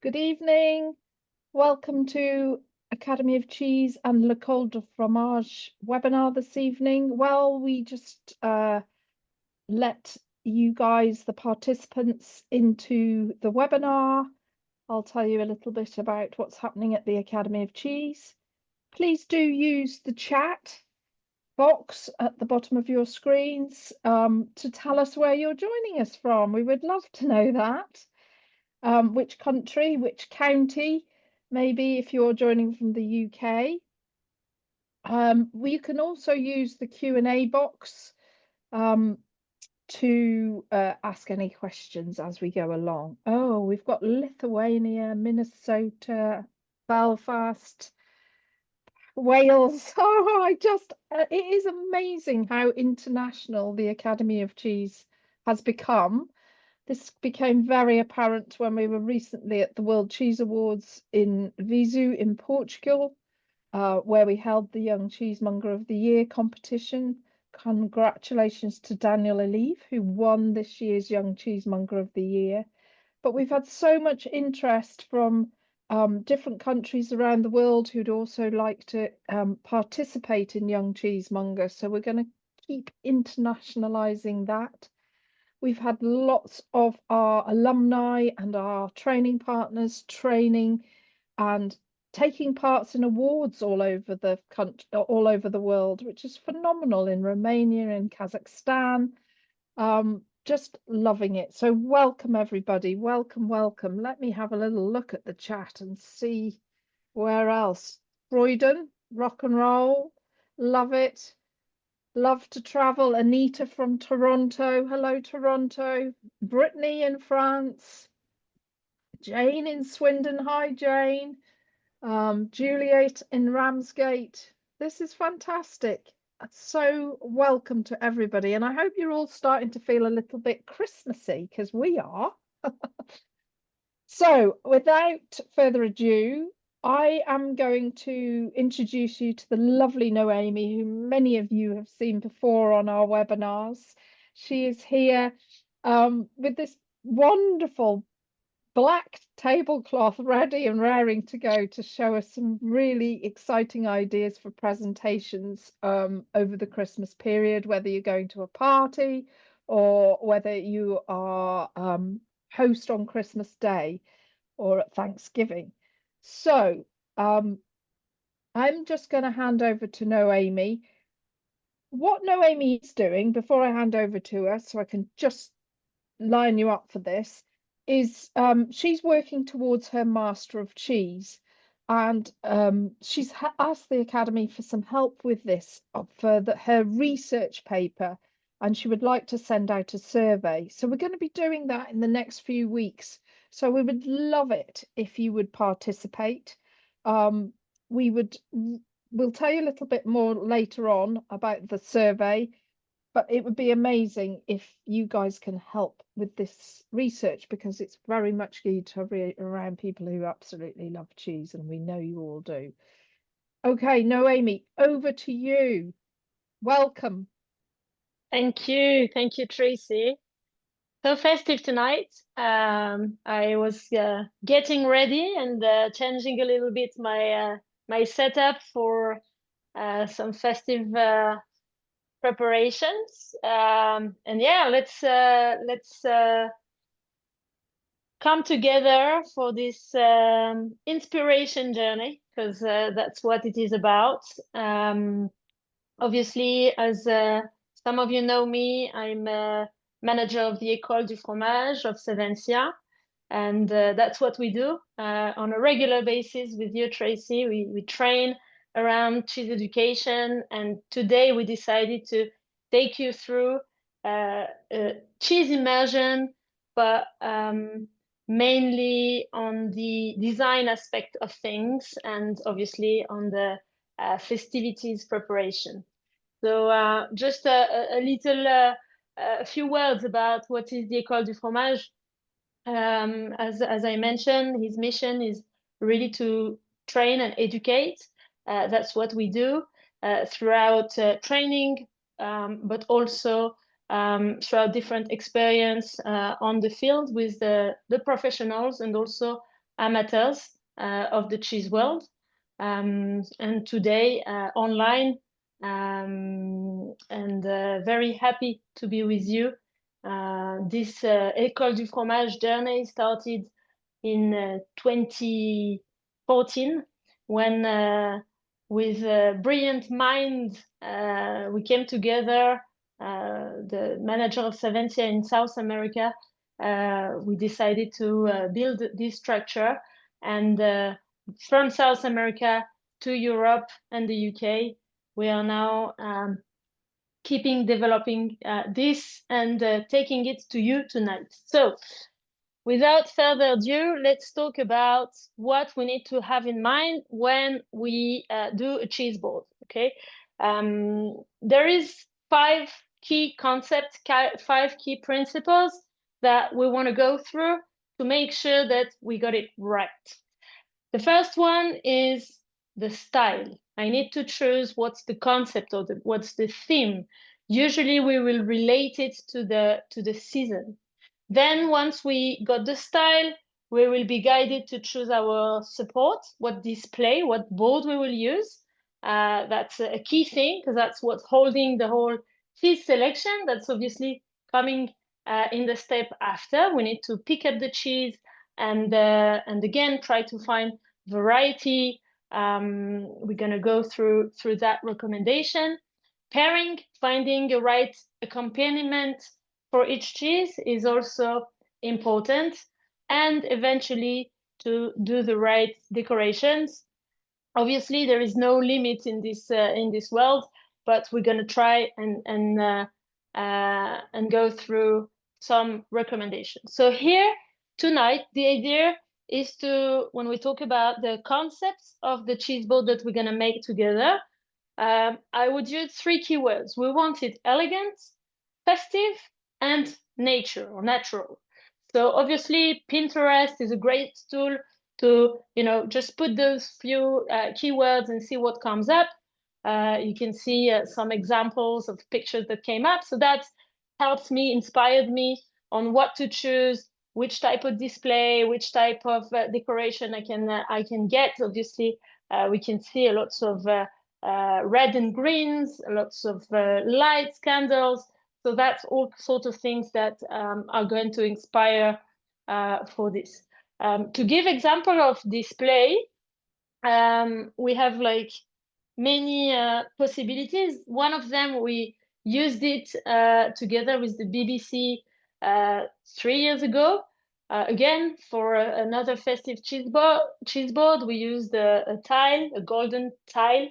Good evening. Welcome to Academy of Cheese and L'École de Fromage webinar this evening. Well, we just let you guys, the participants, into the webinar. I'll tell you a little bit about what's happening at the Academy of Cheese. Please do use the chat box at the bottom of your screens to tell us where you're joining us from. We would love to know that. Which country, which county, maybe if you're joining from the UK. We can also use the Q&A box to ask any questions as we go along. Oh, we've got Lithuania, Minnesota, Belfast, Wales. Oh, it is amazing how international the Academy of Cheese has become. This became very apparent when we were recently at the World Cheese Awards in Viseu in Portugal, where we held the Young Cheesemonger of the Year competition. Congratulations to Daniel Olive, who won this year's Young Cheesemonger of the Year. But we've had so much interest from different countries around the world who'd also like to participate in Young Cheesemonger. So we're going to keep internationalizing that. We've had lots of our alumni and our training partners training and taking parts in awards all over the country, all over the world, which is phenomenal in Romania and Kazakhstan. Just loving it. So welcome everybody. Welcome, welcome. Let me have a little look at the chat and see where else. Croydon, rock and roll, love it. Love to travel. Anita from Toronto. Hello, Toronto. Brittany in France. Jane in Swindon. Hi, Jane. Juliet in Ramsgate. This is fantastic. So welcome to everybody. And I hope you're all starting to feel a little bit Christmassy because we are. So without further ado, I am going to introduce you to the lovely Noemi, who many of you have seen before on our webinars. She is here with this wonderful black tablecloth ready and raring to go to show us some really exciting ideas for presentations over the Christmas period, whether you're going to a party or whether you are host on Christmas Day or at Thanksgiving. So I'm just going to hand over to Noemi. What Noemi is doing before I hand over to her, so I can just line you up for this, is she's working towards her Master of Cheese, and she's asked the Academy for some help with this for her research paper, and she would like to send out a survey. So we're going to be doing that in the next few weeks. So we would love it if you would participate. We'll tell you a little bit more later on about the survey, but it would be amazing if you guys can help with this research because it's very much geared to around people who absolutely love cheese, and we know you all do. Okay, Noemi, over to you. Welcome. Thank you, Tracy. So festive tonight. I was getting ready and changing a little bit my my setup for some festive preparations. And yeah, let's come together for this inspiration journey, because that's what it is about. Obviously, as some of you know me, I'm a manager of the École du Fromage of Savencia, and that's what we do on a regular basis with you, Tracy. We train around cheese education, and today we decided to take you through cheese immersion, but mainly on the design aspect of things, and obviously on the festivities preparation. So just a little, a few words about what is the École du Fromage. As I mentioned, his mission is really to train and educate. That's what we do throughout training, but also throughout different experience on the field with the professionals, and also amateurs of the cheese world. And today online, and very happy to be with you. This École du Fromage journey started in 2014 when with a brilliant mind we came together, the manager of Savencia in South America. We decided to build this structure, and from South America to Europe and the UK, we are now keeping developing this and taking it to you tonight. So without further ado, let's talk about what we need to have in mind when we do a cheese board, okay? There is 5 key concepts, 5 key principles that we want to go through to make sure that we got it right. The first one is the style. I need to choose what's the concept or what's the theme. Usually we will relate it to the season. Then once we got the style, we will be guided to choose our support, what display, what board we will use. That's a key thing because that's what's holding the whole cheese selection. That's obviously coming in the step after. We need to pick up the cheese and again try to find variety. We're gonna go through that recommendation. Pairing, finding a right accompaniment for each cheese is also important, and eventually to do the right decorations. Obviously, there is no limit in this world, but we're gonna try and go through some recommendations. So here tonight, the idea is to, when we talk about the concepts of the cheese board that we're gonna make together, I would use 3 keywords. We want it elegant, festive, and nature or natural. So obviously Pinterest is a great tool to, you know, just put those few keywords and see what comes up. You can see some examples of pictures that came up. So that helps me, inspired me on what to choose, which type of display, which type of decoration I can get. Obviously, we can see lots of red and greens, lots of lights, candles. So that's all sorts of things that are going to inspire for this. To give example of display, we have like many possibilities. One of them, we used it together with the BBC 3 years ago. Again, for another festive cheese board, we used a tile, a golden tile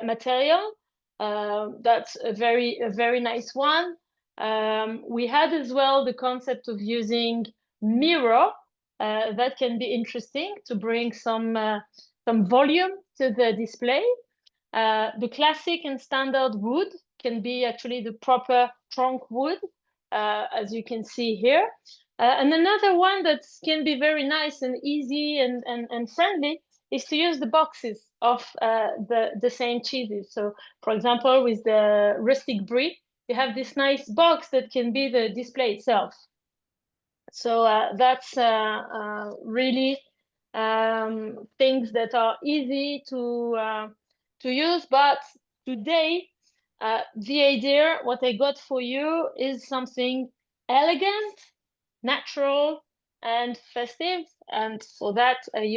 material. That's a very nice one. We had as well the concept of using mirror. That can be interesting to bring some volume to the display. The classic and standard wood can be actually the proper trunk wood, as you can see here. And another one that can be very nice and easy and friendly is to use the boxes of the same cheeses. So for example, with the rustic brie, you have this nice box that can be the display itself. So that's really things that are easy to use. But today, the idea, what I got for you is something elegant, natural, and festive. And for that, I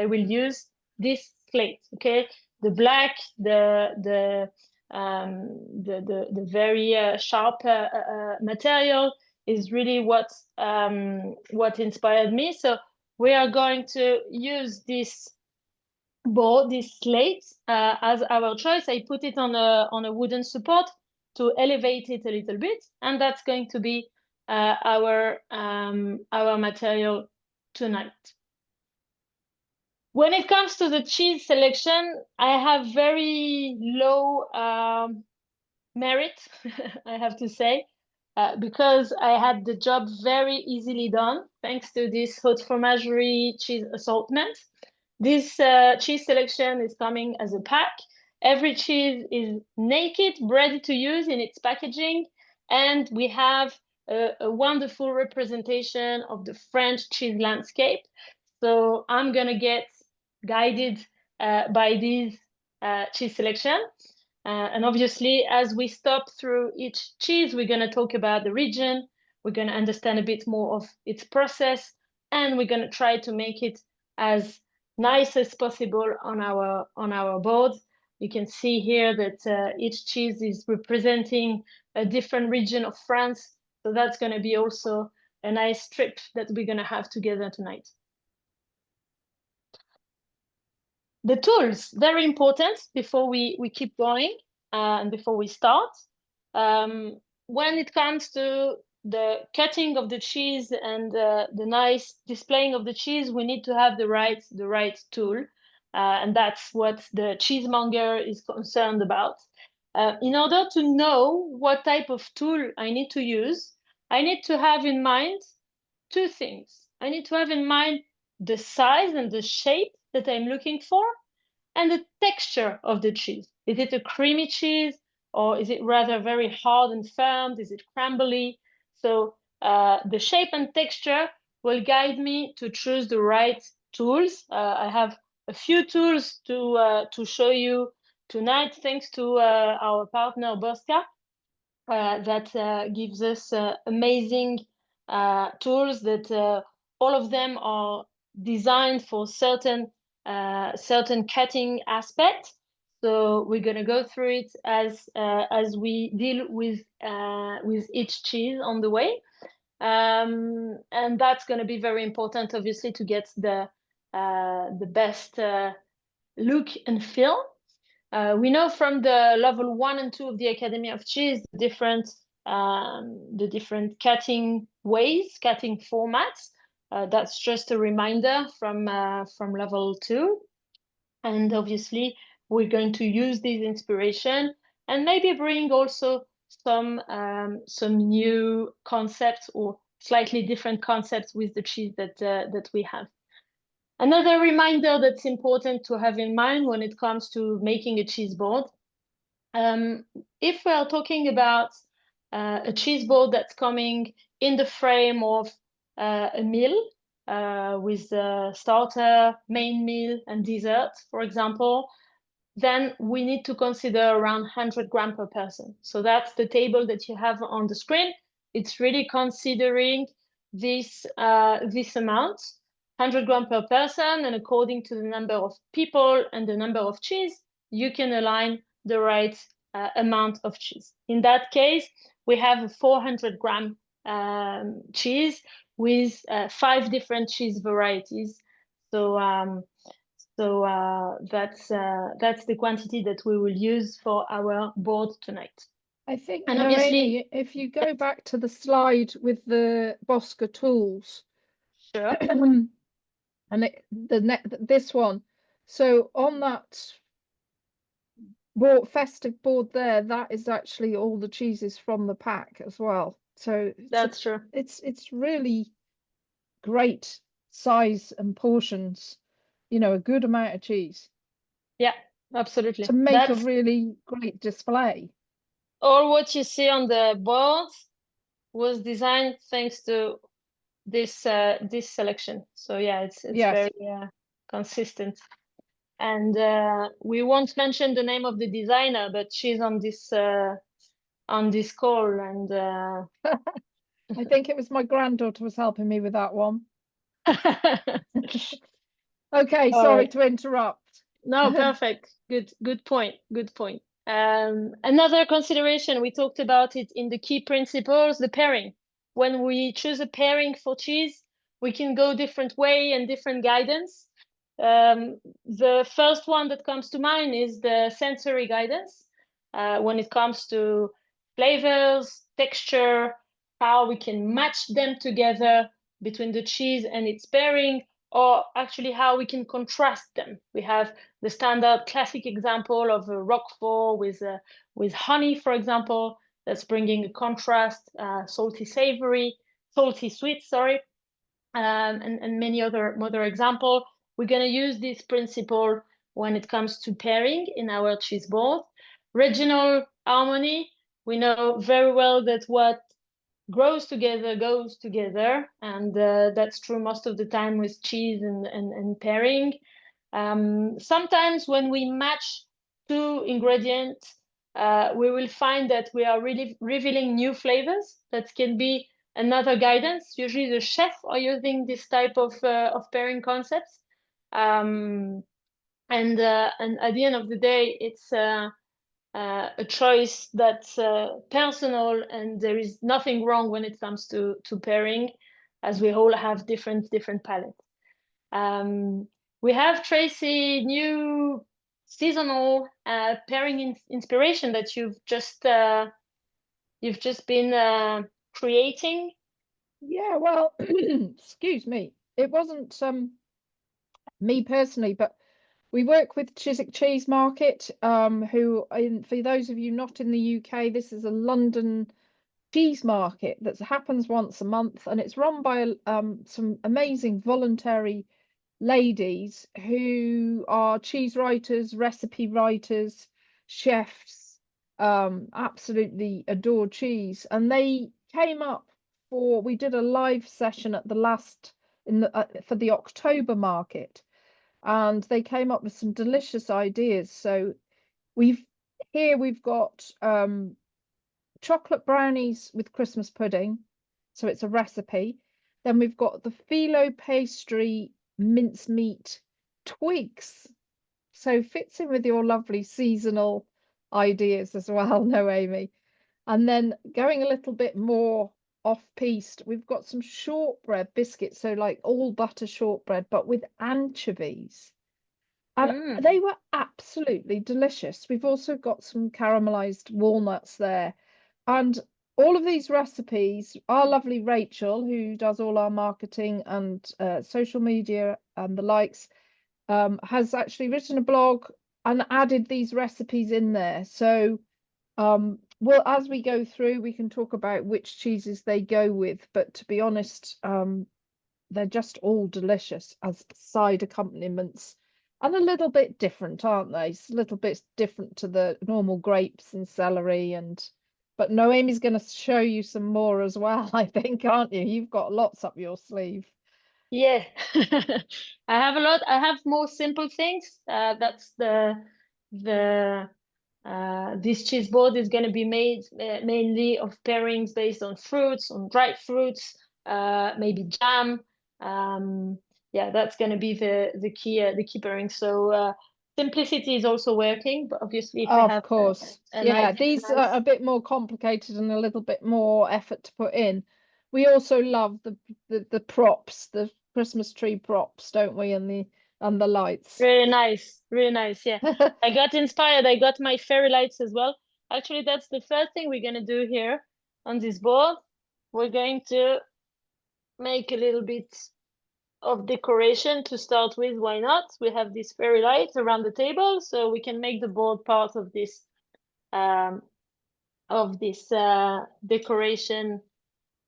will use this slate. Okay, the black, the very sharp material is really what inspired me. So we are going to use this board, this slate, as our choice. I put it on a wooden support to elevate it a little bit, and that's going to be our material tonight. When it comes to the cheese selection, I have very low merit, I have to say, because I had the job very easily done thanks to this haute fromagerie cheese assortment. This cheese selection is coming as a pack. Every cheese is naked, ready to use in its packaging, and we have a wonderful representation of the French cheese landscape. So I'm gonna get guided by these cheese selection. And obviously, as we stop through each cheese, we're gonna talk about the region, we're gonna understand a bit more of its process, and we're gonna try to make it as nice as possible on our board. You can see here that each cheese is representing a different region of France. So that's gonna be also a nice trip that we're gonna have together tonight. The tools, very important before we keep going and before we start. When it comes to the cutting of the cheese and the nice displaying of the cheese, we need to have the right tool. And that's what the cheesemonger is concerned about. In order to know what type of tool I need to use, I need to have in mind two things. I need to have in mind the size and the shape that I'm looking for, and the texture of the cheese. Is it a creamy cheese, or is it rather very hard and firm? Is it crumbly? So the shape and texture will guide me to choose the right tools. I have a few tools to show you tonight, thanks to our partner Bosca, that gives us amazing tools that all of them are designed for certain cutting aspect. So we're gonna go through it as we deal with each cheese on the way, and that's gonna be very important, obviously, to get the best look and feel. We know from the level 1 and 2 of the Academy of Cheese the different cutting ways, cutting formats. That's just a reminder from level 2, and obviously we're going to use this inspiration and maybe bring also some new concepts or slightly different concepts with the cheese that we have. Another reminder that's important to have in mind when it comes to making a cheese board, if we are talking about a cheese board that's coming in the frame of a meal with the starter, main meal, and dessert, for example, then we need to consider around 100 grams per person. So that's the table that you have on the screen. It's really considering this amount, 100 grams per person, and according to the number of people and the number of cheese, you can align the right amount of cheese. In that case, we have a 400-gram cheese with 5 different cheese varieties. So that's the quantity that we will use for our board tonight. I think, And obviously, if you go back to the slide with the Bosca tools, sure, and this one, so on that festive board there, that is actually all the cheeses from the pack as well. So that's true. It's really great size and portions, a good amount of cheese Yeah, absolutely. to make a That's really great display. all what you see on the board was designed thanks to this selection. So yeah, it's Yes. very consistent. And we won't mention the name of the designer, but she's on this call, and I think it was my granddaughter was helping me with that one. Okay, sorry to interrupt. No, perfect. Good point. Good point. Another consideration, we talked about it in the key principles, the pairing. When we choose a pairing for cheese, we can go different way and different guidance. The first one that comes to mind is the sensory guidance. When it comes to flavors, texture, how we can match them together between the cheese and its pairing, or actually how we can contrast them. We have the standard classic example of a Roquefort with honey, for example, that's bringing a contrast, salty sweet, sorry, and many other examples. We're going to use this principle when it comes to pairing in our cheese board. Regional harmony, we know very well that what grows together, goes together, and that's true most of the time with cheese and pairing. Sometimes when we match two ingredients, we will find that we are really revealing new flavors. That can be another guidance. Usually the chef are using this type of pairing concepts. And at the end of the day, it's a choice that's personal, and there is nothing wrong when it comes to pairing, as we all have different palettes. We have, Tracy, new seasonal pairing inspiration that you've just been creating. Yeah, well, excuse me. It wasn't me personally, but we work with Chiswick Cheese Market, who, for those of you not in the UK, this is a London cheese market that happens once a month, and it's run by some amazing voluntary ladies who are cheese writers, recipe writers, chefs, absolutely adore cheese. And they came up we did a live session at the last for the October market, and they came up with some delicious ideas. So we've got chocolate brownies with Christmas pudding. So it's a recipe. Then we've got the phyllo pastry mincemeat twigs. So fits in with your lovely seasonal ideas as well, Noemi. And then going a little bit more off-piste, we've got some shortbread biscuits, so like all butter shortbread, but with anchovies. And they were absolutely delicious. We've also got some caramelized walnuts there. And all of these recipes, our lovely Rachel, who does all our marketing and social media and the likes, has actually written a blog and added these recipes in there. So, well, as we go through, we can talk about which cheeses they go with. But to be honest, they're just all delicious as side accompaniments, and a little bit different, aren't they? It's a little bit different to the normal grapes and celery. But Noemi's going to show you some more as well, I think, aren't you? You've got lots up your sleeve. Yeah, I have a lot. I have more simple things. That's this cheese board is going to be made mainly of pairings based on fruits, on dried fruits, maybe jam. Yeah, that's going to be the key pairing. So simplicity is also working, but obviously if we Of have course. a Yeah, nice, these are a bit more complicated and a little bit more effort to put in. We also love the props, the Christmas tree props, don't we? And the lights. really nice, really nice. Yeah, I got inspired. I got my fairy lights as well. Actually, that's the first thing we're gonna do here on this board. We're going to make a little bit of decoration to start with. Why not? We have these fairy lights around the table, so we can make the board part of this um, decoration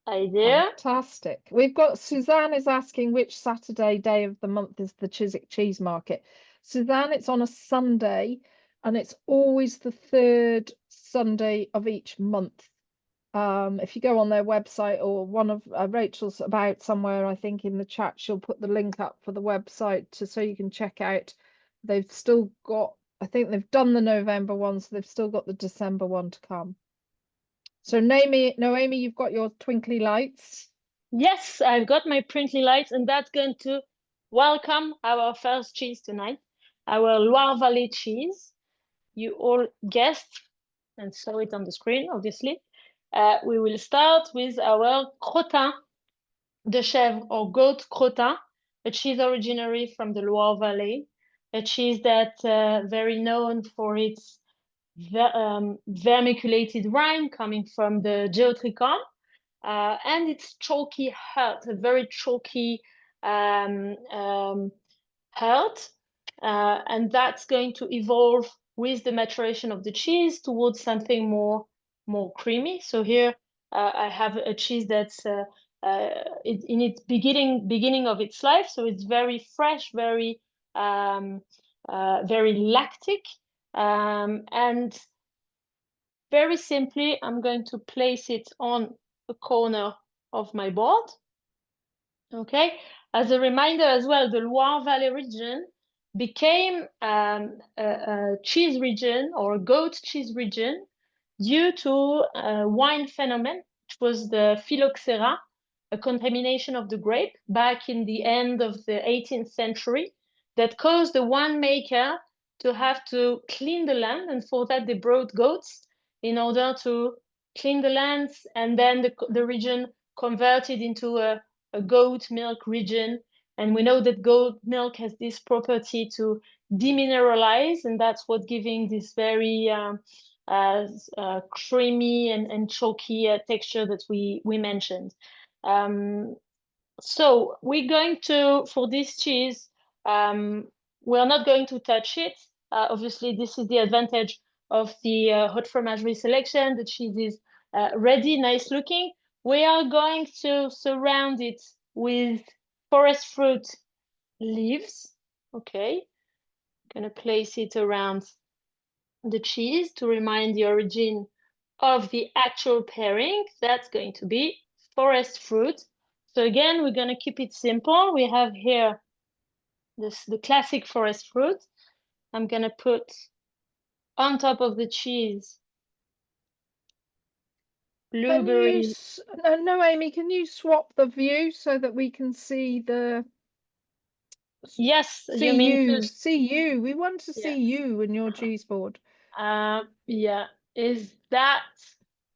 idea. Fantastic. We've got Suzanne is asking which Saturday day of the month is the Chiswick Cheese Market. Suzanne, it's on a Sunday, and it's always the third Sunday of each month. If you go on their website, or one of Rachel's about somewhere, I think in the chat, she'll put the link up for the website so you can check out. They've still got, I think they've done the November one, so they've still got the December one to come. So Noemi, you've got your twinkly lights. Yes, I've got my Printley lights, and that's going to welcome our first cheese tonight, our Loire Valley cheese. You all guessed and saw it on the screen, obviously. We will start with our crottin de chèvre or goat crottin, a cheese originary from the Loire Valley, a cheese that very known for its vermiculated rind coming from the Geotricon, and its chalky heart, a very chalky heart, and that's going to evolve with the maturation of the cheese towards something more creamy. So here I have a cheese that's in its beginning of its life, so it's very fresh, very lactic, and very simply, I'm going to place it on a corner of my board. Okay, as a reminder as well, the Loire Valley region became a cheese region or a goat cheese region due to a wine phenomenon, which was the phylloxera, a contamination of the grape back in the end of the 18th century that caused the winemaker to have to clean the land. And for that, they brought goats in order to clean the lands. And then the region converted into a goat milk region. And we know that goat milk has this property to demineralize, and that's what giving this very creamy and chalky texture that we mentioned. So we're going to, for this cheese, we're not going to touch it. Obviously, this is the advantage of the hot fromagerie selection. The cheese is ready, nice looking. We are going to surround it with forest fruit leaves. Okay, I'm gonna place it around the cheese to remind the origin of the actual pairing. That's going to be forest fruit. So again, we're gonna keep it simple. We have here the classic forest fruit. I'm gonna put on top of the cheese blueberries. No, Amy, can you swap the view so that we can see the Yes, you mean to, see you. We want to yeah. see you and your cheese board. Yeah. Is that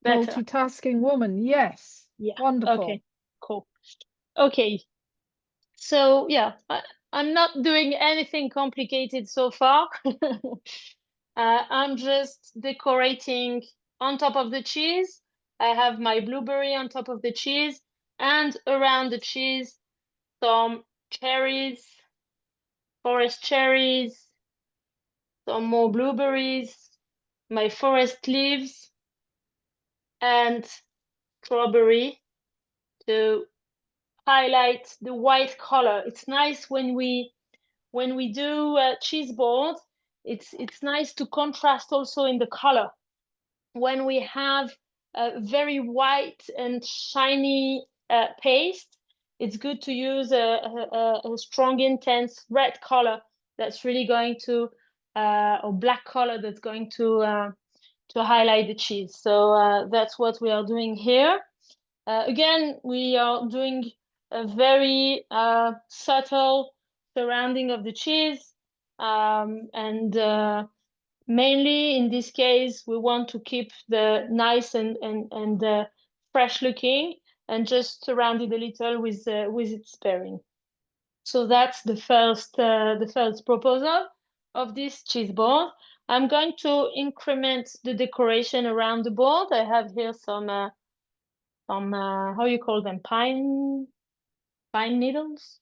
better? Multitasking woman, yes. Yeah. Wonderful. Okay. Cool. Okay. So yeah, I'm not doing anything complicated so far. I'm just decorating on top of the cheese. I have my blueberry on top of the cheese, and around the cheese, some cherries, forest cherries, some more blueberries, my forest leaves, and strawberry to highlight the white color. It's nice when we do a cheese board, it's nice to contrast also in the color. When we have a very white and shiny paste, it's good to use a strong, intense red color that's really going to, or black color that's going to highlight the cheese. So that's what we are doing here. Again, we are doing a very subtle surrounding of the cheese. And mainly in this case, we want to keep the nice and fresh looking, and just surround it a little with its pairing. So that's the first proposal of this cheese board. I'm going to increment the decoration around the board. I have here some how you call them, pine needles.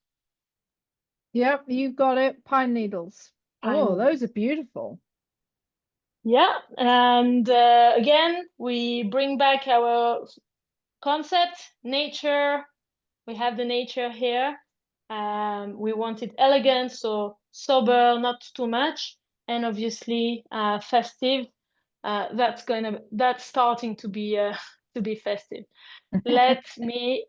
Yep, you've got it. Pine needles. Pine Oh, needles. those are beautiful. Yeah, and again, we bring back our concept, nature. We have the nature here. We want it elegant, so sober, not too much, and obviously festive. That's starting to be festive. Let me.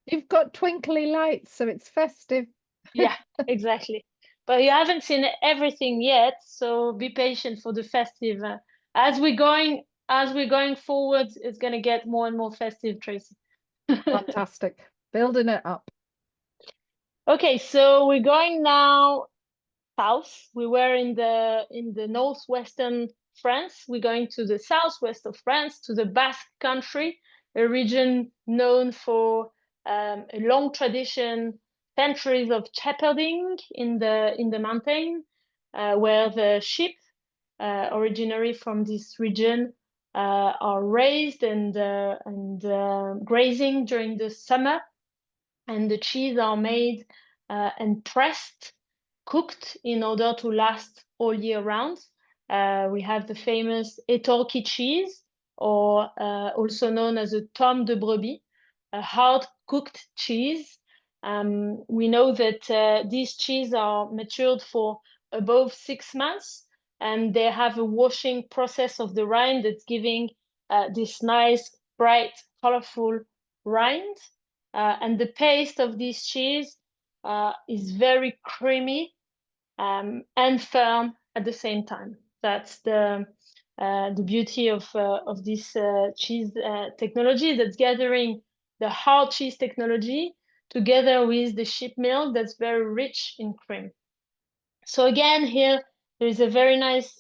You've got twinkly lights, so it's festive. Yeah, exactly. But you haven't seen everything yet, so be patient for the festive. As we're going forward, it's gonna get more and more festive, Tracy. Fantastic. Building it up. Okay, so we're going now south. We were in the northwestern France. We're going to the southwest of France, to the Basque Country, a region known for a long tradition, centuries of shepherding in the mountain, where the sheep, originally from this region, are raised and grazing during the summer, and the cheese are made and pressed, cooked in order to last all year round. We have the famous École cheese, or also known as a tome de brebis, a hard cooked cheese. We know that these cheese are matured for above 6 months, and they have a washing process of the rind that's giving this nice bright, colorful rind. And the paste of this cheese is very creamy and firm at the same time. That's the beauty of this cheese technology, that's gathering the hard cheese technology together with the sheep milk that's very rich in cream. So again, here there is a very nice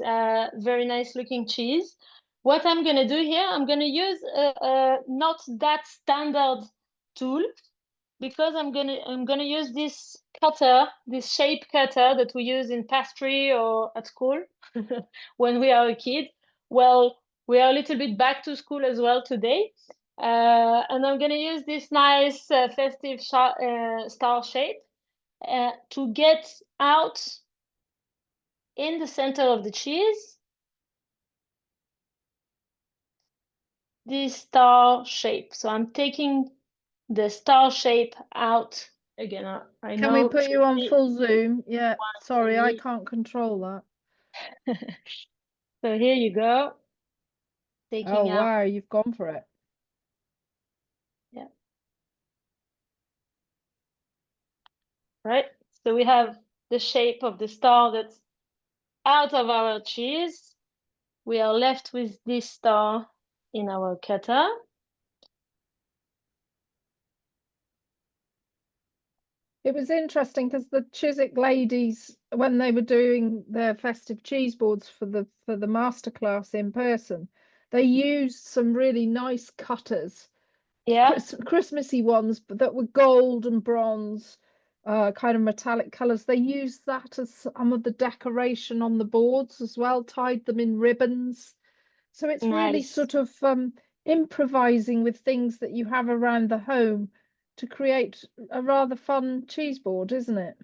looking cheese. What I'm gonna do here, I'm gonna use a not that standard tool, because I'm gonna use this cutter, this shape cutter that we use in pastry or at school when we are a kid. Well, we are a little bit back to school as well today. And I'm gonna use this nice festive star shape to get out in the center of the cheese this star shape. So I'm taking the star shape out. Again, I Can we know put you on Tracy full zoom? Yeah, wants sorry, I me. can't control that. So here you go. Oh, Taking out. wow, you've gone for it. Yeah. Right. So we have the shape of the star that's out of our cheese. We are left with this star in our cutter. It was interesting because the Chiswick ladies, when they were doing their festive cheese boards for the masterclass in person, they used some really nice cutters, Yeah. Christmassy ones, but that were gold and bronze, kind of metallic colors. They used that as some of the decoration on the boards as well, tied them in ribbons. So it's really Nice. sort of improvising with things that you have around the home to create a rather fun cheese board, isn't it?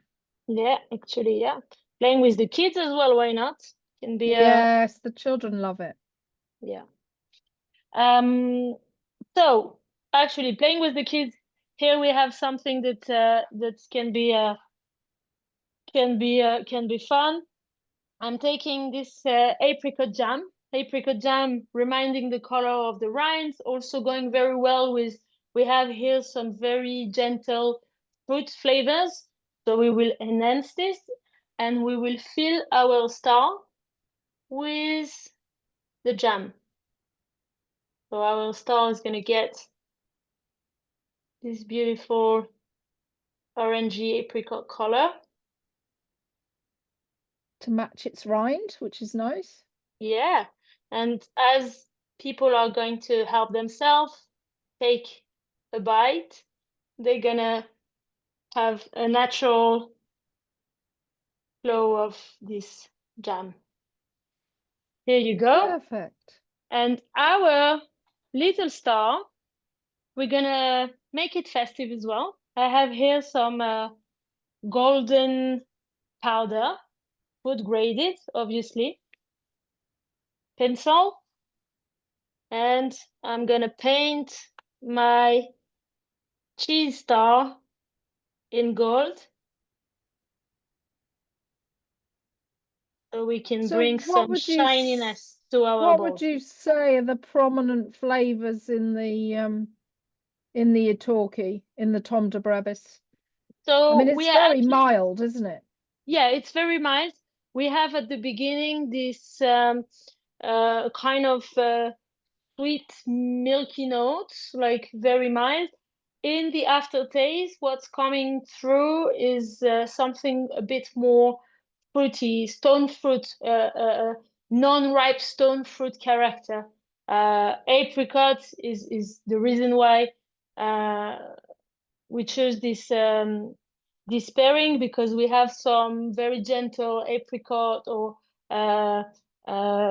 Yeah, actually, yeah. Playing with the kids as well, why not? Can be a Yes, the children love it. yeah. So actually playing with the kids, here we have something that that can be fun. I'm taking this apricot jam. Apricot jam reminding the color of the rinds, also going very well with, we have here some very gentle fruit flavors. So we will enhance this and we will fill our star with the jam. So our star is going to get this beautiful orangey apricot color. To match its rind, which is nice. Yeah. And as people are going to help themselves take a bite, they're gonna have a natural flow of this jam. Here you go. Perfect. And our little star, we're gonna make it festive as well. I have here some golden powder, food graded, obviously, pencil, and I'm gonna paint my cheese star in gold so we can So bring some shininess to our what would board. you say are the prominent flavors in the Italki, in the Tom de Brevis? I mean, So we it's are very actually, mild, isn't it? yeah, it's very mild. We have at the beginning this kind of sweet, milky notes, like very mild. In the aftertaste, what's coming through is something a bit more fruity, stone fruit, non-ripe stone fruit character. Apricot is the reason why uh, we chose this pairing, because we have some very gentle apricot or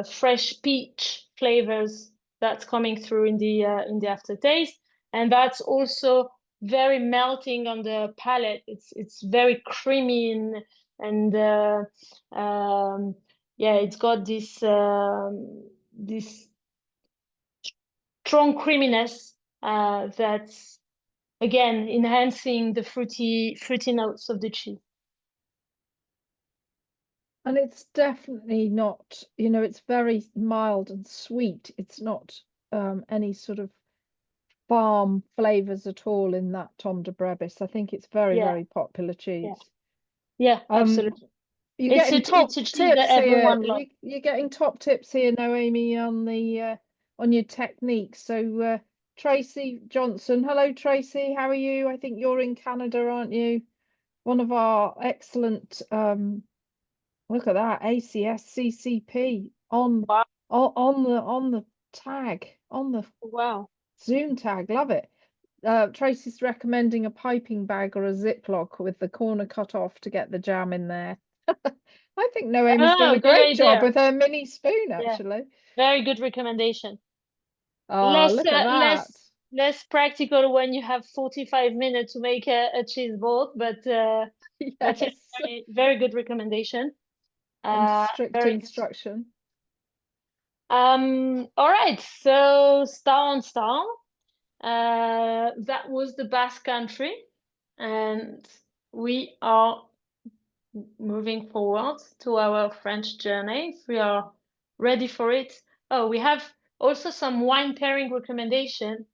fresh peach flavors that's coming through in the aftertaste, and that's also very melting on the palate. It's very creamy and yeah, it's got this strong creaminess that's again enhancing the fruity notes of the cheese. And it's definitely not, it's very mild and sweet. It's not any sort of farm flavors at all in that Tom de Brebis. I think it's very, Yeah, very popular yeah, cheese. yeah, Um, absolutely. you're It's getting top a cheese that tips here. everyone loves. You're getting top tips here, Noemi, on your technique. So Tracy Johnson, hello Tracy, how are you? I think you're in Canada, aren't you? One of our excellent look at that ACS CCP Wow, on the tag, on the wow. Zoom tag. Love it. Tracy's recommending a piping bag or a Ziploc with the corner cut off to get the jam in there. I think Noemi's done Oh, a good great job idea. with her mini spoon, Yeah, actually. very good recommendation. Oh, Less look at that. less practical when you have 45 minutes to make a cheese board, but yeah, Yes. very good recommendation. And strict Very good. instruction. All right, so star on star. That was the Basque Country, and we are moving forward to our French journey. If we are ready for it. Oh, we have also some wine pairing recommendation.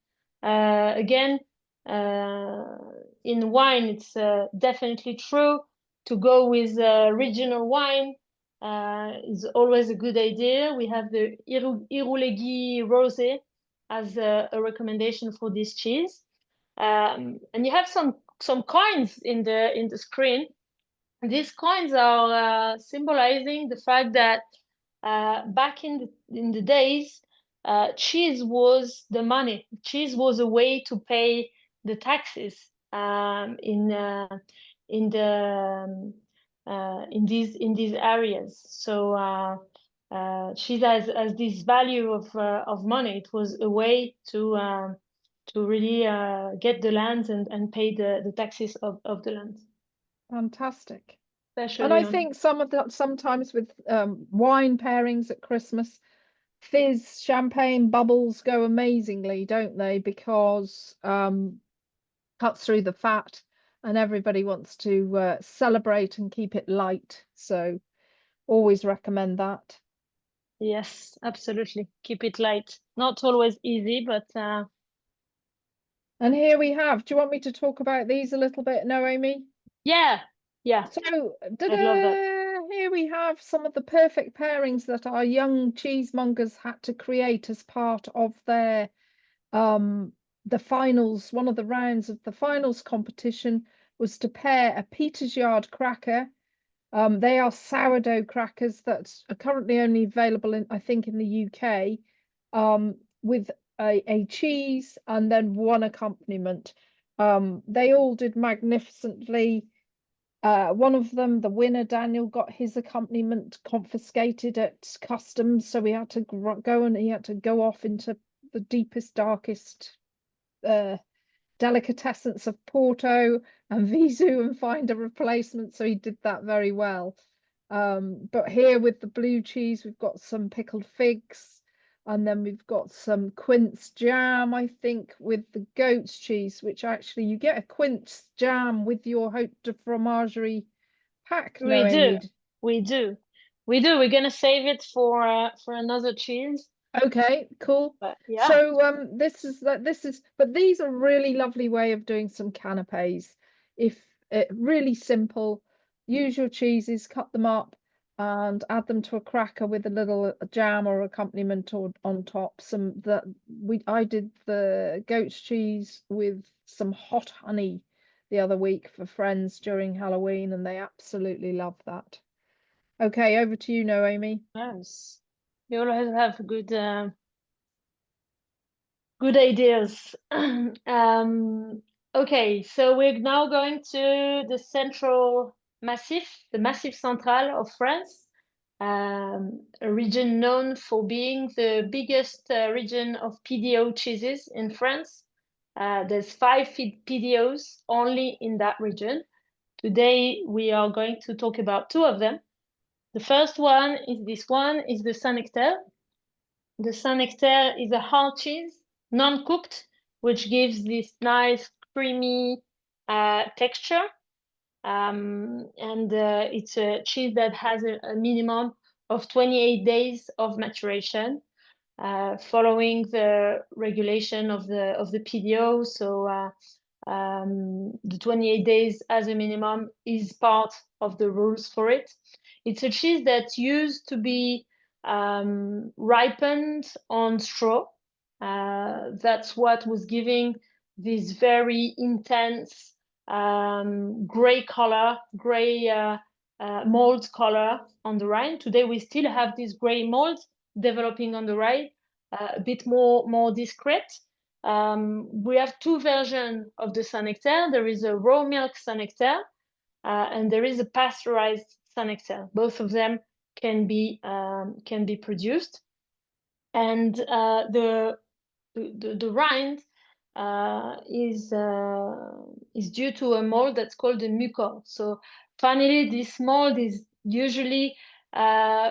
Again, in wine, it's definitely true to go with regional wine. Is always a good idea. We have the Irouléguy Rosé as a recommendation for this cheese. And you have some coins in the screen. These coins are symbolizing the fact that back in the days, cheese was the money. Cheese was a way to pay the taxes in the in these areas. So cheese has this value of money. It was a way to really get the land and pay the taxes of the land, Fantastic. And especially I on. think some of that sometimes with wine pairings at Christmas, fizz, champagne, bubbles go amazingly, don't they? Because cuts through the fat and everybody wants to celebrate and keep it light. So always recommend that. Yes, absolutely. Keep it light. Not always easy, but And here we have, do you want me to talk about these a little bit, Noemi? yeah, yeah, So, I'd love that. here we have some of the perfect pairings that our young cheesemongers had to create as part of their the finals. One of the rounds of the finals competition was to pair a Peter's Yard cracker. They are sourdough crackers that are currently only available in, I think, in the UK, with a cheese and then one accompaniment. They all did magnificently. One of them, the winner, Daniel, got his accompaniment confiscated at customs, so we had to go and he had to go off into the deepest, darkest delicatessence of Porto and Visu and find a replacement. So he did that very well. But here with the blue cheese, we've got some pickled figs, and then we've got some quince jam, I think, with the goat's cheese, which actually you get a quince jam with your Haute de Fromagerie pack, We do, Noemi. we do, we do. We're gonna save it for another cheese. Okay, cool. But yeah, So this is but these are really lovely way of doing some canapes. If really simple, use your cheeses, cut them up and add them to a cracker with a little jam or accompaniment or on top. Some that I did the goat's cheese with some hot honey the other week for friends during Halloween and they absolutely love that. Okay, over to you, Noemi. yes. You always have good ideas. Okay, so we're now going to the central massif, the Massif Central of France, a region known for being the biggest region of PDO cheeses in France. There's 5 PDOs only in that region. Today, we are going to talk about 2 of them. The first one is the Saint-Nectaire. The Saint-Nectaire is a hard cheese, non-cooked, which gives this nice creamy texture. And it's a cheese that has a minimum of 28 days of maturation. following the regulation of the PDO. So the 28 days as a minimum is part of the rules for it. It's a cheese that used to be ripened on straw. That's what was giving this very intense gray color, gray mold color on the rind. Today we still have this gray mold developing on the rind, a bit more discreet. We have two versions of the Saint-Nectaire. There is a raw milk Saint-Nectaire, and there is a pasteurized Saint-Nectaire. Both of them can be produced, and the rind is due to a mold that's called a mucor. So finally, this mold is usually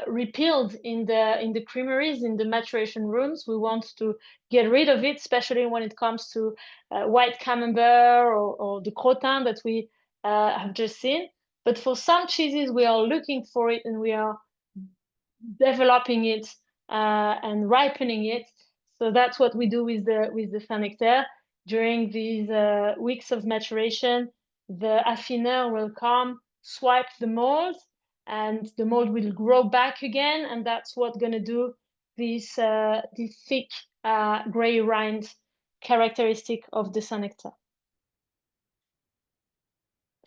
repealed in the creameries, in the maturation rooms. We want to get rid of it, especially when it comes to white camembert or the crottin that we have just seen. But for some cheeses, we are looking for it, and we are developing it and ripening it. So that's what we do with the Saint-Nectaire. During these weeks of maturation, the affineur will come, swipe the mold, and the mold will grow back again, and that's what's going to do this thick gray rind characteristic of the Saint-Nectaire.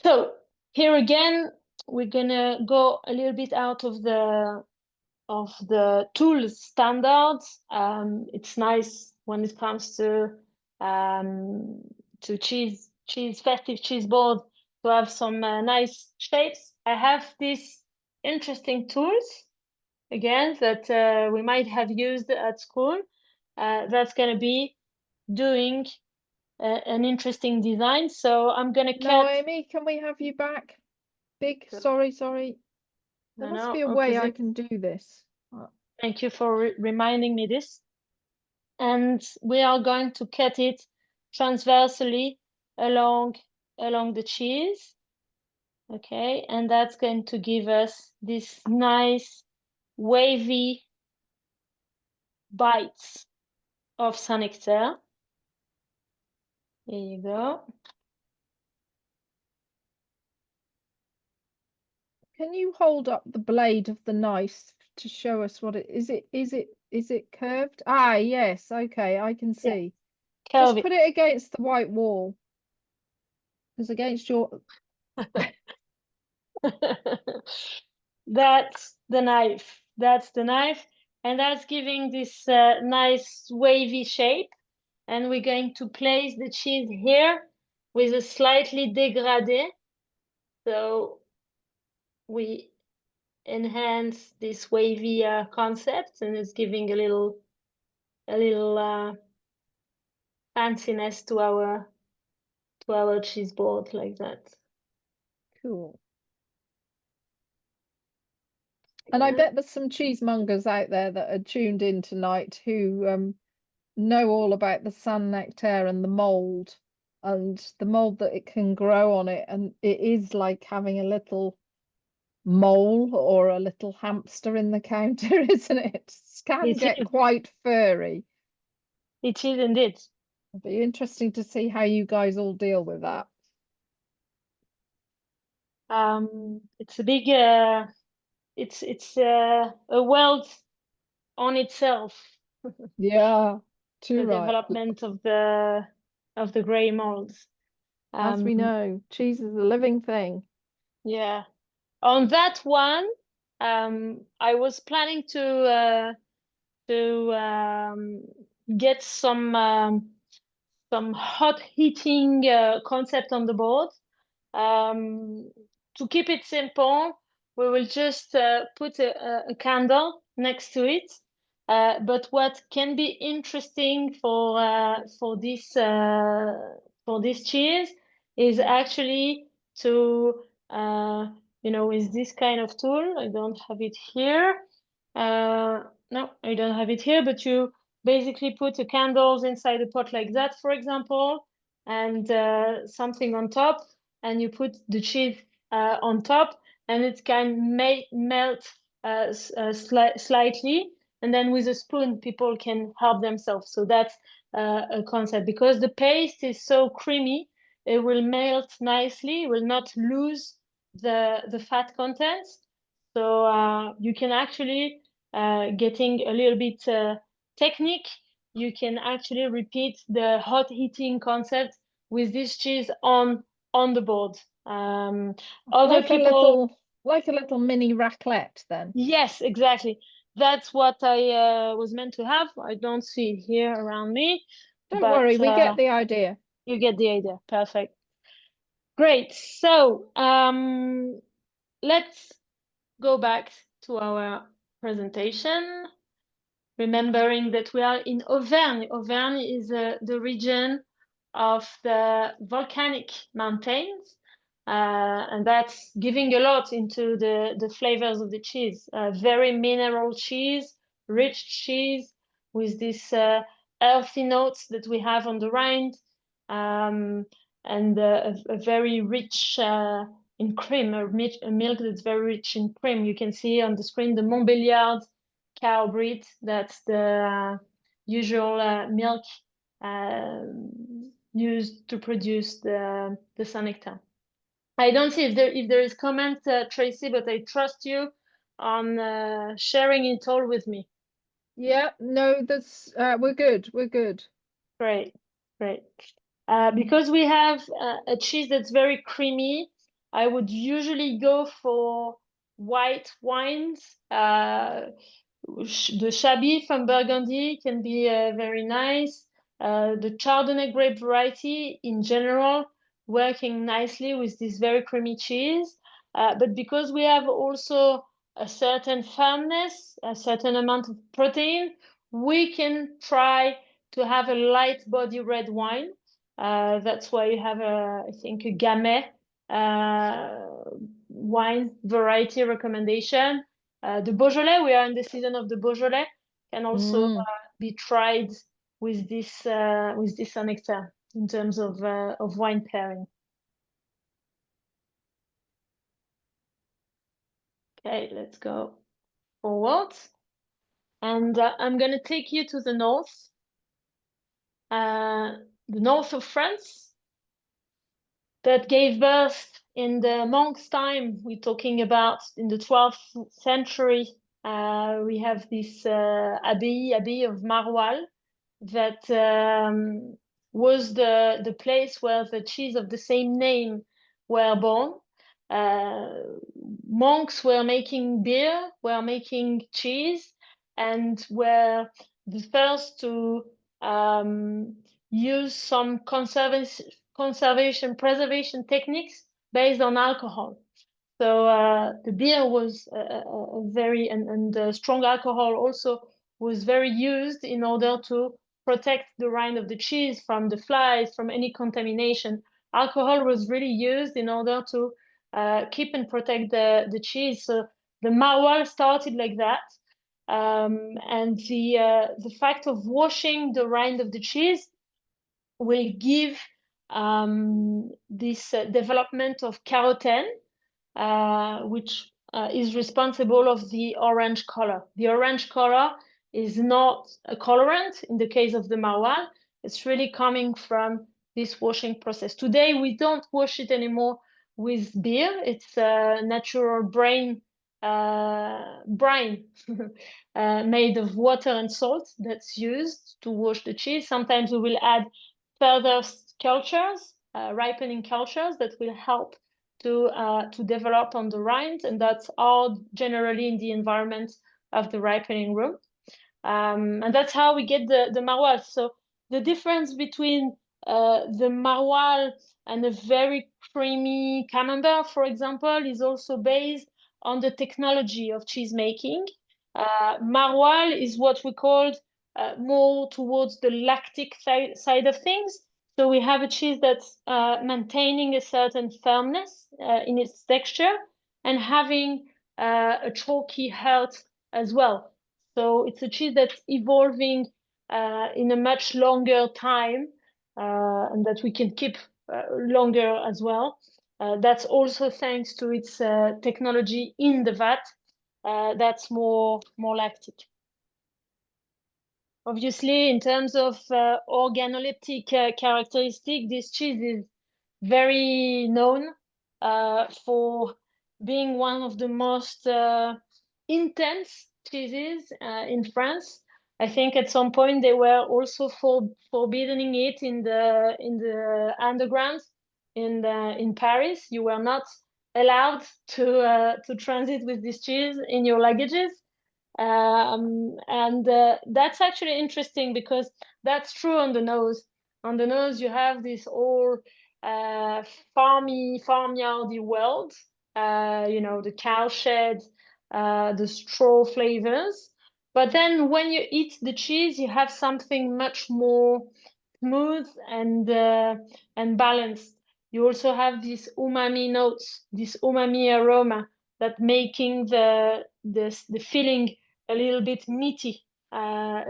So here again, we're going to go a little bit out of the tools standards. It's nice when it comes to festive cheese board to have some nice shapes. I have these interesting tools again that we might have used at school. That's going to be doing an interesting design. So I'm going to cut. Noemi, can we have you back? Big, sorry. There must be a way I can do this. Thank you for reminding me this. And we are going to cut it transversely along the cheese. Okay, and that's going to give us this nice wavy bites of Saint-Nectaire. There you go. Can you hold up the blade of the knife to show us what it is? Is it curved? Ah, yes. Okay, I can see. Yeah. Just put it against the white wall. Because against your... That's the knife. That's the knife. And that's giving this nice wavy shape. And we're going to place the cheese here with a slightly dégradé. So we enhance this wavy concept, and it's giving a little fanciness to our cheese board like that. Cool. And I bet there's some cheesemongers out there that are tuned in tonight who know all about the Saint-Nectaire and the mold that it can grow on it. And it is like having a little mole or a little hamster in the counter, isn't it? It can get quite furry. It is indeed. It'll be interesting to see how you guys all deal with that. It's a big it's a world on itself. Yeah, too the right. Development of the gray molds. As we know, cheese is a living thing. Yeah. On that one, I was planning to get some hot heating concept on the board. To keep it simple, we will just put a candle next to it. But what can be interesting for this cheese is actually to with this kind of tool. I don't have it here. No, I don't have it here, but you basically put the candles inside a pot like that, for example, and something on top, and you put the cheese on top, and it can melt slightly. and then with a spoon, people can help themselves. So that's a concept. Because the paste is so creamy, it will melt nicely, it will not lose the fat content. So you can actually, getting a little bit technique, you can actually repeat the hot heating concept with this cheese on the board. Other Like people, like a little mini raclette then. yes, exactly. That's what I was meant to have. I don't see it here around me, Don't but worry, we get the idea. you get the idea. Perfect. Great. So let's go back to our presentation, remembering that we are in Auvergne. Auvergne is the region of the volcanic mountains, and that's giving a lot into the flavors of the cheese. Very mineral cheese, rich cheese with this earthy notes that we have on the rind, and a very rich in cream, a milk that's very rich in cream. You can see on the screen the Montbéliard cow breed. That's the usual milk used to produce the Saint-Nectar. I don't see if there is comment, Tracy, but I trust you on sharing it all with me. Yeah, no, that's we're good. We're good. Great, great. Because we have a cheese that's very creamy, I would usually go for white wines. The Chablis from Burgundy can be very nice. The Chardonnay grape variety in general working nicely with this very creamy cheese. But because we have also a certain firmness, a certain amount of protein, we can try to have a light body red wine. That's why you have I think a Gamay wine variety recommendation. The Beaujolais, we are in the season of the Beaujolais, can also be tried with this Saint-Nectar in terms of wine pairing. Okay, let's go forward. And I'm going to take you to the north of France, that gave birth in the monk's time. We're talking about in the 12th century. We have this abbey of Marwal that was the place where the cheese of the same name were born. Monks were making beer, were making cheese, and were the first to use some preservation techniques based on alcohol. So the beer was a very, and the strong alcohol also was very used in order to protect the rind of the cheese from the flies, from any contamination. Alcohol was really used in order to keep and protect the cheese. So the Marwal started like that. And the fact of washing the rind of the cheese will give this development of carotene, which is responsible of the orange color. The orange color is not a colorant in the case of the Marwal. It's really coming from this washing process. Today, we don't wash it anymore with beer. It's a natural brine made of water and salt that's used to wash the cheese. Sometimes we will add further cultures, ripening cultures that will help to develop on the rind, and that's all generally in the environment of the ripening room. And that's how we get the Marwal. So the difference between the Marwal and a very creamy Camembert, for example, is also based on the technology of cheese making. Marwal is what we called more towards the lactic side of things. So we have a cheese that's maintaining a certain firmness in its texture and having a chalky heart as well. So it's a cheese that's evolving in a much longer time and that we can keep longer as well. That's also thanks to its technology in the vat that's more lactic. Obviously, in terms of organoleptic characteristic, this cheese is very known for being one of the most intense cheeses in France. I think at some point they were also forbidding it in the underground in Paris. You were not allowed to transit with this cheese in your luggages. And that's actually interesting because that's true on the nose. On the nose, you have this all farmyardy world, you know, the cowshed, the straw flavors. But then when you eat the cheese, you have something much more smooth and balanced. You also have these umami notes, this umami aroma that making the filling a little bit meaty,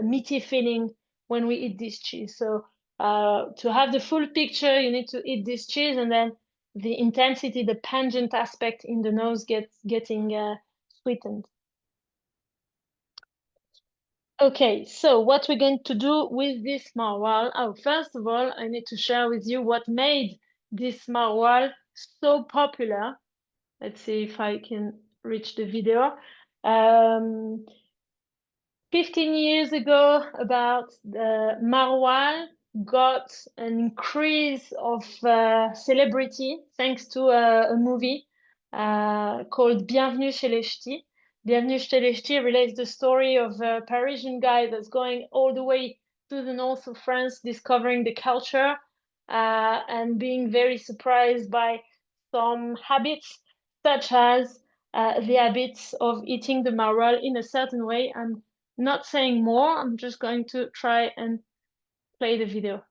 meaty feeling when we eat this cheese. So to have the full picture, you need to eat this cheese, and then the intensity, the pungent aspect in the nose getting sweetened. Okay, so what we're going to do with this maroilles? Oh, first of all, I need to share with you what made this maroilles so popular. Let's see if I can reach the video. 15 years ago, about the maroilles got an increase of celebrity thanks to a movie called Bienvenue chez les Ch'tis. Bienvenue chez les Ch'tis relates the story of a Parisian guy that's going all the way to the north of France, discovering the culture and being very surprised by some habits, such as the habits of eating the maroilles in a certain way. I'm not saying more, I'm just going to try and play the video.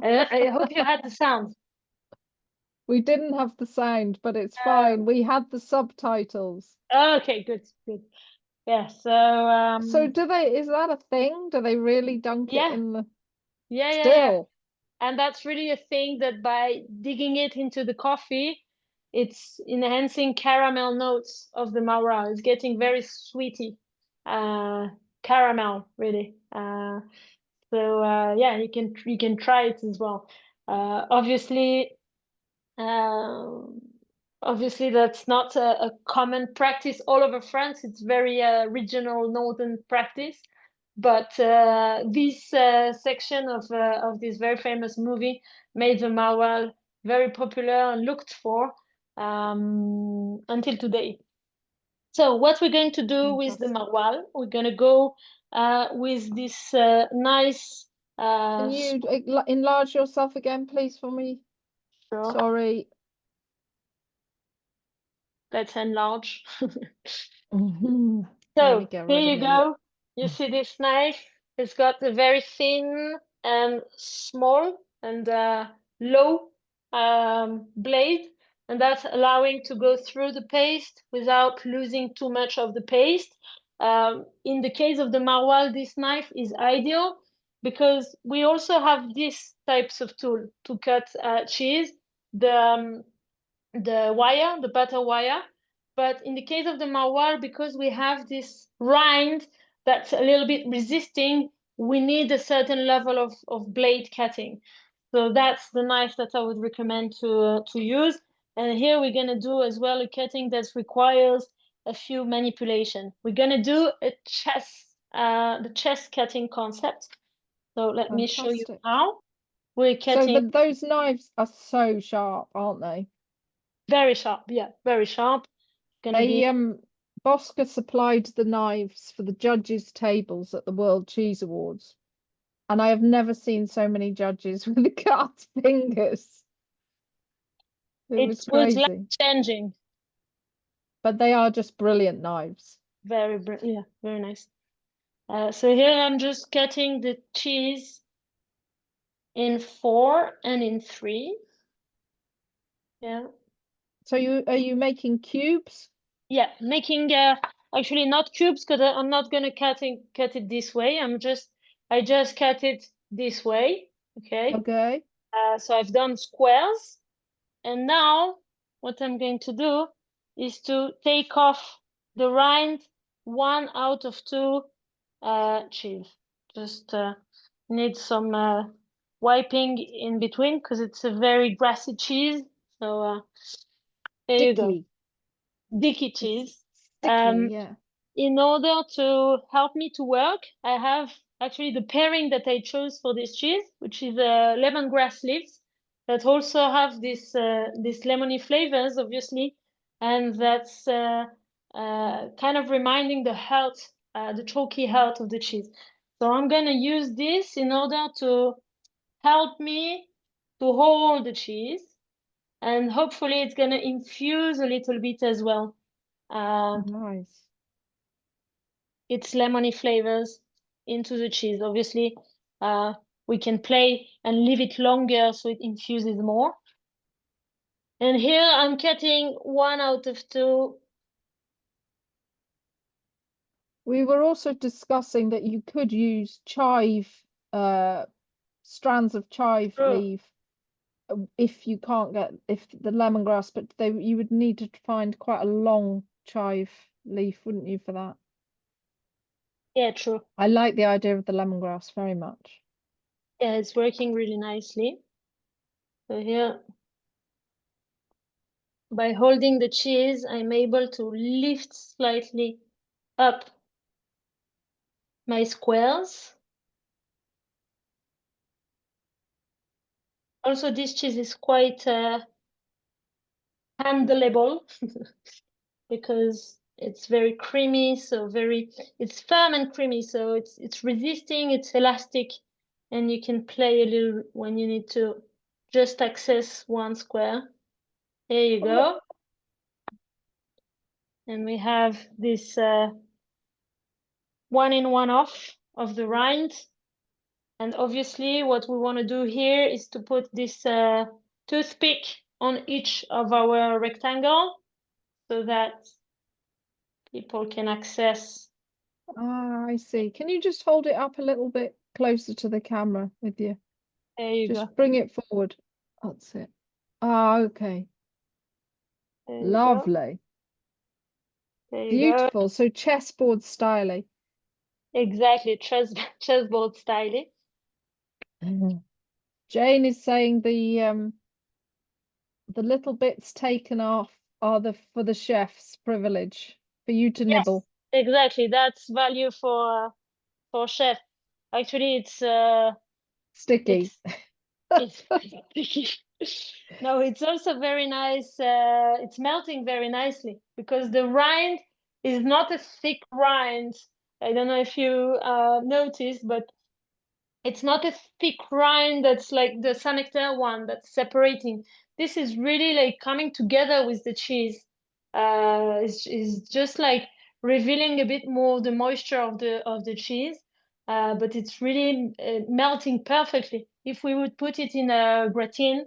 I hope you had the sound. We didn't have the sound, but it's fine. We had the subtitles. Okay, good, good. Yeah, So do they, is that a thing? Do they really dunk it yeah, in the yeah. still? And that's really a thing that by digging it into the coffee, it's enhancing caramel notes of the maroilles. It's getting very sweety, caramel, really. Yeah, you can try it as well. Obviously, Um, obviously, that's not a common practice all over France. It's very regional northern practice. But this section of this very famous movie made the maroilles very popular and looked for until today. So what we're going to do with the Fantastic. maroilles, we're going to go with this nice Can you enlarge yourself again, please, for me? sure. Sorry. Let's enlarge. There we So go. here Right you here. go. You see this knife? It's got a very thin and small and low blade, and that's allowing to go through the paste without losing too much of the paste. In the case of the maroilles, this knife is ideal because we also have these types of tool to cut cheese. The wire, the butter wire. But in the case of the maroilles, because we have this rind that's a little bit resisting, we need a certain level of blade cutting. So that's the knife that I would recommend to use. And here we're gonna do as well a cutting that requires a few manipulation. We're gonna do the chest cutting concept. So let me show you Fantastic. how. we're So cutting those knives are so sharp, aren't they? very sharp. Yeah, very sharp. Gonna be, They Bosca supplied the knives for the judges' tables at the World Cheese Awards, and I have never seen so many judges with cut fingers. It it was was life crazy. changing. But they are just brilliant knives. Yeah, very nice. So here I'm just cutting the cheese in 4 and in 3. Yeah. So are you making cubes? Yeah, making actually not cubes because I'm not gonna cut it this way. I just cut it this way. Okay. Okay. So I've done squares, and now what I'm going to do is to take off the rind, 1 out of 2 cheese. Just need some wiping in between because it's a very grassy cheese. So there you go, Sticky. dicky It's cheese. sticky, yeah. In order to help me to work, I have actually the pairing that I chose for this cheese, which is lemongrass leaves that also have this lemony flavors, obviously, and that's kind of reminding the heart, the chalky heart of the cheese. So I'm gonna use this in order to help me to hold the cheese, and hopefully it's gonna infuse a little bit as well. Nice. Its lemony flavors into the cheese. Obviously, we can play and leave it longer so it infuses more. And here I'm cutting 1 out of 2. We were also discussing that you could use chive, strands of chive Oh, leaf if you can't get if the lemongrass, but you would need to find quite a long chive leaf, wouldn't you, for that? yeah, true. I like the idea of the lemongrass very much. Yeah, it's working really nicely. So here, by holding the cheese, I'm able to lift slightly up my squares. Also, this cheese is quite handleable because it's very creamy, so it's firm and creamy, so it's resisting, it's elastic, and you can play a little when you need to just access one square. There you go. And we have this one in, one off of the rind. And obviously what we want to do here is to put this toothpick on each of our rectangle so that people can access. Ah, I see. Can you just hold it up a little bit closer to the camera with you? There you go. Just bring it forward. That's it. Ah, okay. There you go. Lovely. There you go. Beautiful. So chessboard styly. Exactly, chessboard style. Mhm. Jane is saying the little bits taken off are the for the chef's privilege for you to Yes, nibble. exactly. That's value for chef. Actually, Sticky. it's it's sticky. No, it's also very nice. It's melting very nicely because the rind is not a thick rind. I don't know if you noticed, but it's not a thick rind that's like the Saint Nectaire one that's separating. This is really like coming together with the cheese. Is just like revealing a bit more the moisture of the cheese. But it's really melting perfectly. If we would put it in a gratin,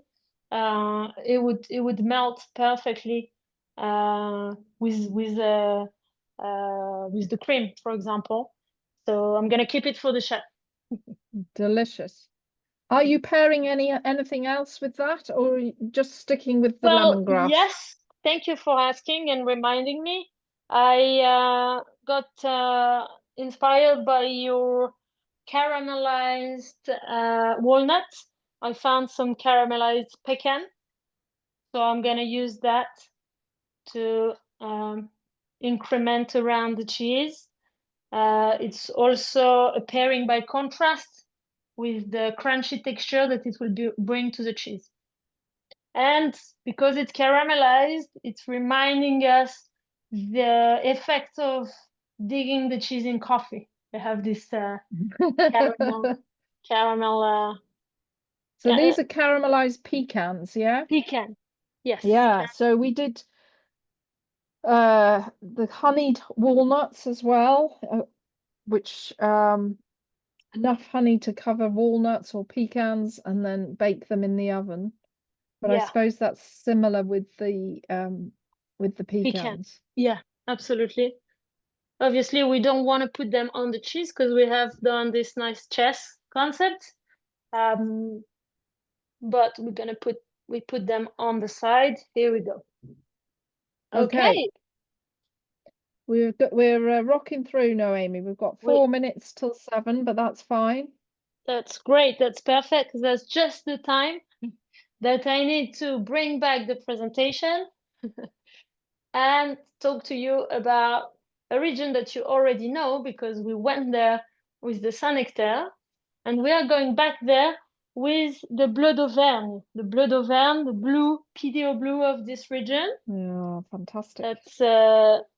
it would melt perfectly with the cream, for example. So I'm gonna keep it for the chef. Delicious. Are you pairing anything else with that, or are you just sticking with the Well, lemongrass? yes, thank you for asking and reminding me. I got inspired by your caramelized walnuts. I found some caramelized pecan, so I'm gonna use that to increment around the cheese. It's also a pairing by contrast with the crunchy texture that it will bring to the cheese. And because it's caramelized, it's reminding us the effect of digging the cheese in coffee. They have this caramel. So these are caramelized pecans, yeah? Pecan. Yes. Yeah, so we did the honeyed walnuts as well, which enough honey to cover walnuts or pecans and then bake them in the oven. But I Yeah. suppose that's similar with the Pecan. pecans. Yeah, absolutely. Obviously, we don't want to put them on the cheese because we have done this nice chess concept. But we're gonna put them on the side. Here we go. Okay. We're rocking through, Noemi. We've got 4 minutes till 7, but that's fine. That's great. That's perfect. That's just the time that I need to bring back the presentation and talk to you about a region that you already know because we went there with the Saint-Nectaire, and we are going back there with the Bleu d'Auvergne, the blue PDO blue of this region. Yeah, fantastic. That's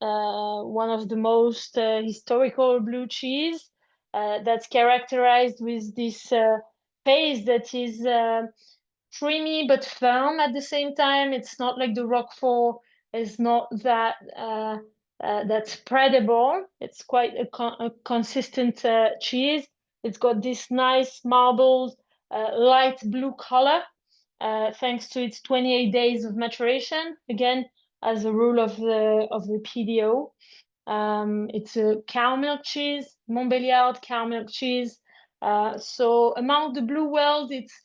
one of the most historical blue cheese that's characterized with this paste that is creamy but firm at the same time. It's not like the Roquefort. It's not that that spreadable. It's quite a consistent cheese. It's got this nice marbled light blue color thanks to its 28 days of maturation. Again, as a rule of the PDO. It's a cow milk cheese, Montbéliard cow milk cheese. So among the blue world, it's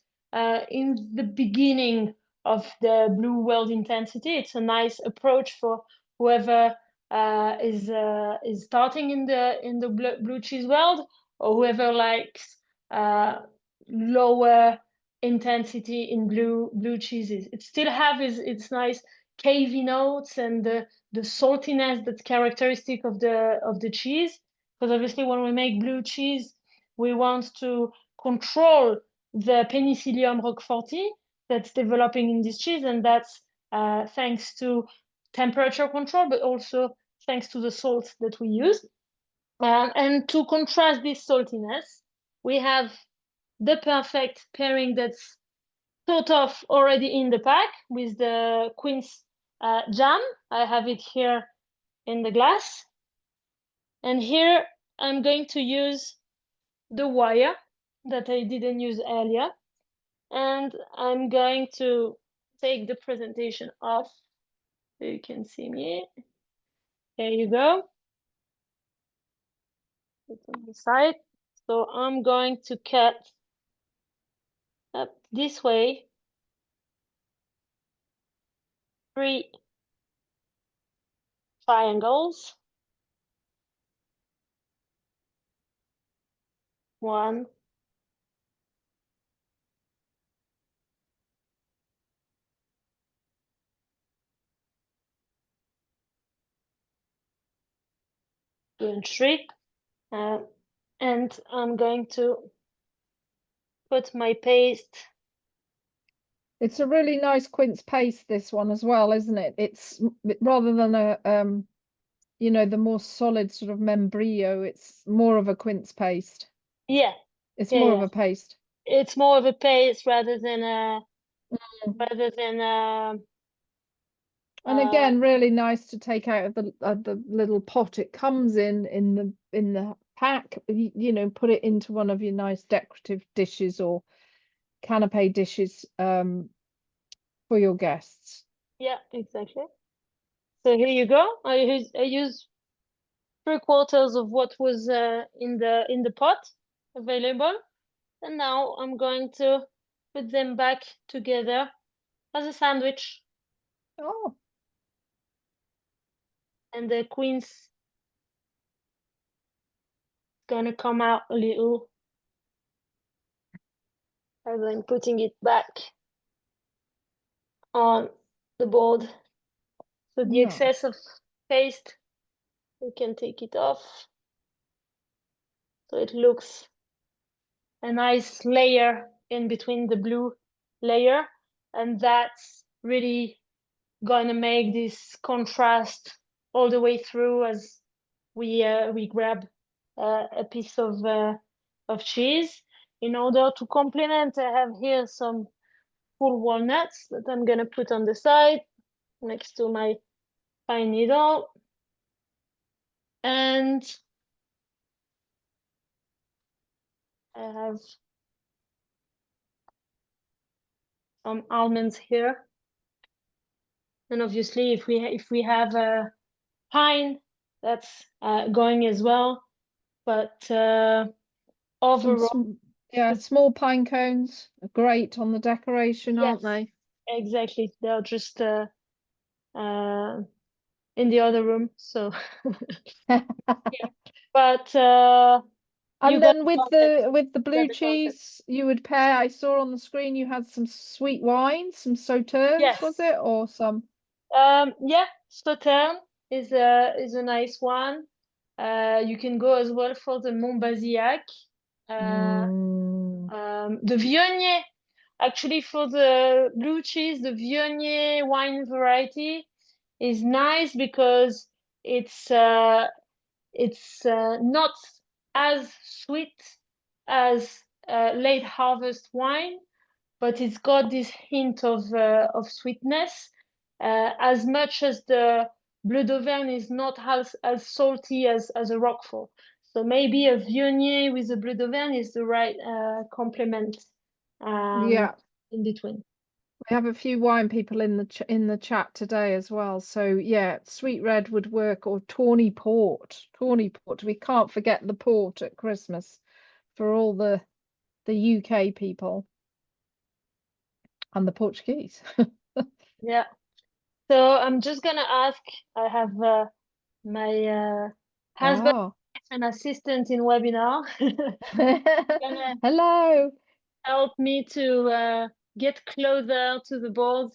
in the beginning of the blue world intensity. It's a nice approach for whoever is starting in the blue cheese world, or whoever likes lower intensity in blue cheeses. It still have its nice cavey notes and the saltiness that's characteristic of the cheese. Because obviously when we make blue cheese, we want to control the Penicillium roqueforti that's developing in this cheese, and that's thanks to temperature control, but also thanks to the salt that we use. And to contrast this saltiness, we have the perfect pairing that's sort of already in the pack with the quince jam. I have it here in the glass. And here I'm going to use the wire that I didn't use earlier. And I'm going to take the presentation off so you can see me. There you go. It's on the side. So I'm going to cut up this way 3 triangles. 1, 2, and 3. And I'm going to put my paste. It's a really nice quince paste, this one as well, isn't it? It's rather than a you know, the more solid sort of membrillo, it's more of a quince paste. Yeah. It's more of a paste. It's more of a paste rather than a and again, really nice to take out of the little pot it comes in the pack. You know, put it into one of your nice decorative dishes or canapé dishes for your guests. Yeah, exactly. So here you go. I use 3/4 of what was in the pot available, and now I'm going to put them back together as a sandwich. Oh, and the quince gonna come out a little as I'm putting it back on the board. So the excess of paste, we can take it off so it looks a nice layer in between the blue layer, and that's really gonna make this contrast all the way through as we grab a piece of cheese. In order to complement, I have here some full walnuts that I'm gonna put on the side next to my pine needle. And I have some almonds here. And obviously, if we have a pine, that's going as well. But Some overall, small pine cones are great on the decoration, aren't yes, they? exactly. They're just in the other room. So, yeah. But you And got then the concept. with the You got blue the concept. cheese, you would pair. I saw on the screen you had some sweet wine, some sauternes, was Yes. it, or some? Yeah, Sauterne is a nice one. You can go as well for the Montbazillac. Uh, Mm, the Viognier, actually for the blue cheese, the Viognier wine variety is nice because it's not as sweet as late harvest wine, but it's got this hint of sweetness, as much as the Bleu d'Auvergne is not as salty as a Roquefort. So maybe a Viognier with a Bleu d'Auvergne is the right complement um, yeah, in between. we have a few wine people in the in the chat today as well. So yeah, sweet red would work, or tawny port. Tawny port. We can't forget the port at Christmas for all the UK people and the Portuguese. Yeah. So I'm just gonna ask. I have my husband Ah. is an assistant in webinar. Gonna Hello. help me to get closer to the board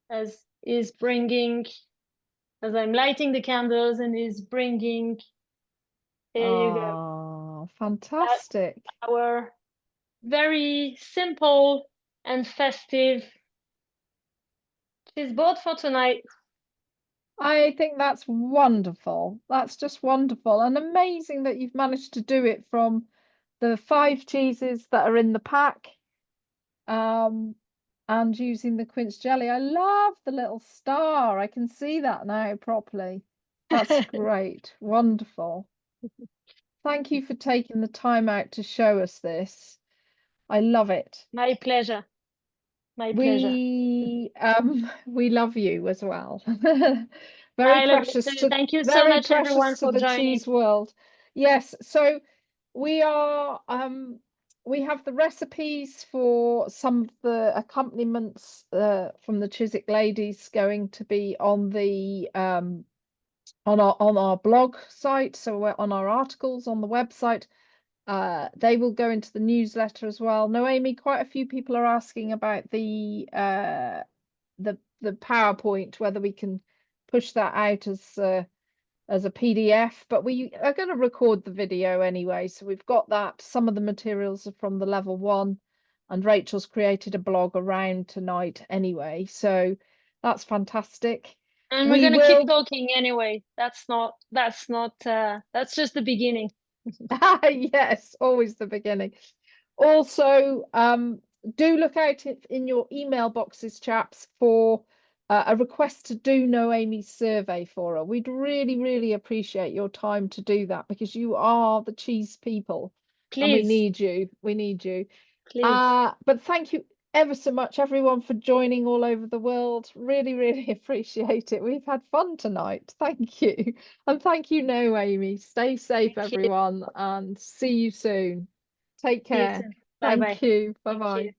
as is bringing, as I'm lighting the candles and is bringing, here you go, Oh, that's fantastic. our very simple and festive cheese board for tonight. I think that's wonderful. That's just wonderful and amazing that you've managed to do it from the 5 cheeses that are in the pack, um, and using the quince jelly. I love the little star. I can see that now properly. That's great. Wonderful. Thank you for taking the time out to show us this. I love it. My pleasure. My pleasure. We love you as well. I love you too. Thank you so Very much, everyone, precious to for the joining. cheese world. Yes, so we are we have the recipes for some of the accompaniments from the Chiswick ladies going to be on the on our blog site. So we're on our articles on the website. They will go into the newsletter as well. Noemi, quite a few people are asking about the PowerPoint, whether we can push that out as a PDF, but we are going to record the video anyway. So we've got that. Some of the materials are from the level 1, and Rachel's created a blog around tonight anyway. So that's fantastic. And we're We gonna keep will. talking anyway. That's that's just the beginning. Yes, always the beginning. Also, do look out in your email boxes, chaps, for a request to do Noemi's survey for her. We'd really, really appreciate your time to do that, because you are the cheese people and we Please, need you. We need you. please. But thank you ever so much, everyone, for joining all over the world. Really, really appreciate it. We've had fun tonight. Thank you. And thank you, Noemi. Stay safe, Thank you. everyone, and see you soon. Take See you care. soon. Bye bye. Thank you. Bye Thank bye. you.